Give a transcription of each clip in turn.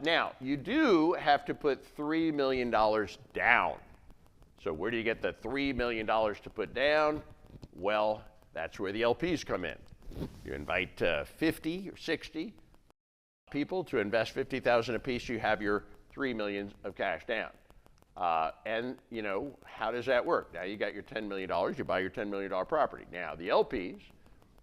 Now, you do have to put $3 million down. So where do you get the $3 million to put down? Well, that's where the LPs come in. You invite 50 or 60 people to invest $50,000 apiece. You have your $3 million of cash down. And, how does that work? Now you got your $10 million, you buy your $10 million property. Now the LPs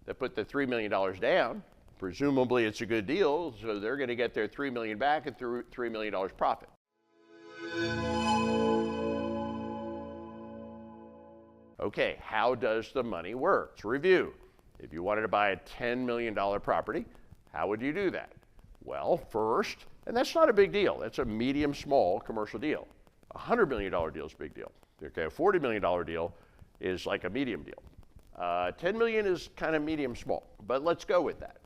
that put the $3 million down, presumably it's a good deal, so they're going to get their $3 million back and $3 million profit. Okay, how does the money work? Let's review. If you wanted to buy a $10 million property, how would you do that? Well, first, and that's not a big deal, that's a medium small commercial deal. A $100 million deal is a big deal. Okay, a $40 million deal is like a medium deal. 10 million is kind of medium small, but let's go with that.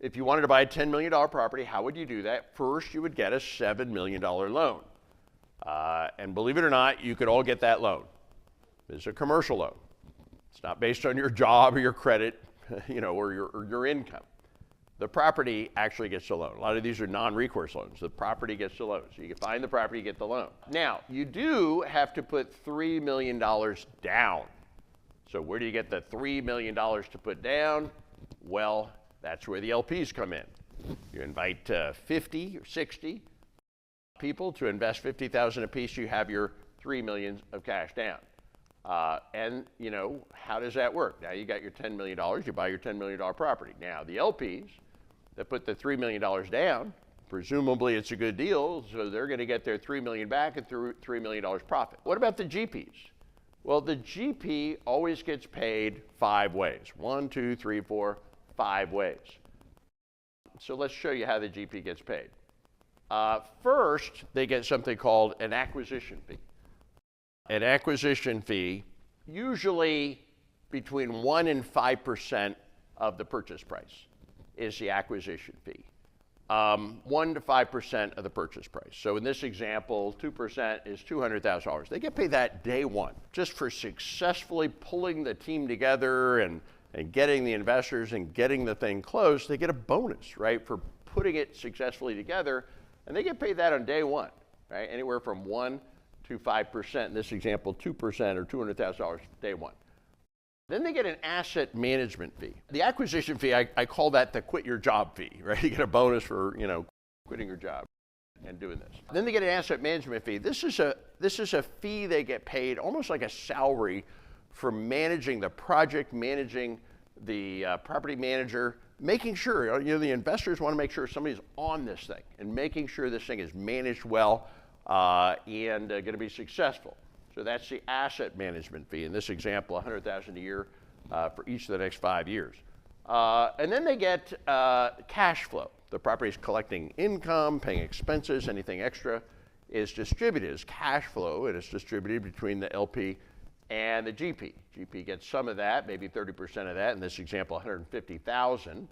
If you wanted to buy a $10 million property, how would you do that? First, you would get a $7 million loan. And believe it or not, you could all get that loan. It's a commercial loan. It's not based on your job or your credit, or your income. The property actually gets the loan. A lot of these are non-recourse loans. The property gets the loan. So you can find the property, get the loan. Now, you do have to put $3 million down. So where do you get the $3 million to put down? Well, that's where the LPs come in. You invite 50 or 60 people to invest $50,000 apiece. You have your $3 million of cash down. And, how does that work? Now you got your $10 million, you buy your $10 million property. Now the LPs that put the $3 million down, presumably it's a good deal, so they're going to get their $3 million back and $3 million profit. What about the GPs? Well, the GP always gets paid 5 ways. 1, 2, 3, 4, 5 ways. So let's show you how the GP gets paid. First, they get something called an acquisition fee. An acquisition fee, usually between 1 and 5% of the purchase price is the acquisition fee. 1 to 5% of the purchase price. So in this example, 2% is $200,000. They get paid that day one, just for successfully pulling the team together and getting the investors and getting the thing closed. They get a bonus, right, for putting it successfully together, and they get paid that on day one, right? Anywhere from 1 to 5%. In this example, 2% or $200,000 day one. Then they get an asset management fee. The acquisition fee, I call that the quit your job fee, right? You get a bonus for, quitting your job and doing this. Then they get an asset management fee. This is a fee they get paid almost like a salary for managing the project, managing the property manager, making sure, the investors want to make sure somebody's on this thing and making sure this thing is managed well and going to be successful. So that's the asset management fee. In this example, $100,000 a year for each of the next 5 years. And then they get cash flow. The property is collecting income, paying expenses, anything extra is distributed as cash flow, and it's distributed between the LP and the GP. GP gets some of that, maybe 30% of that. In this example, $150,000,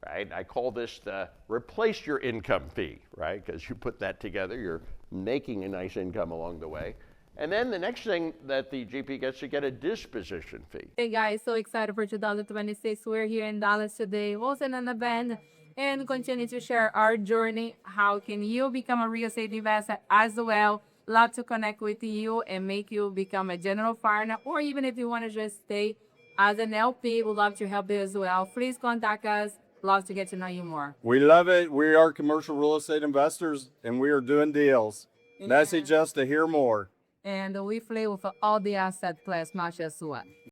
right? I call this the replace your income fee, right? Because you put that together, you're making a nice income along the way. And then the next thing that the GP gets to get a disposition fee. Hey guys, so excited for 2026. We're here in Dallas today, hosting an event and continue to share our journey. How can you become a real estate investor as well? Love to connect with you and make you become a general partner, or even if you want to just stay as an LP, we'd love to help you as well. Please contact us. Love to get to know you more. We love it. We are commercial real estate investors and we are doing deals. Message us to hear more. And we play with all the asset class, not just one.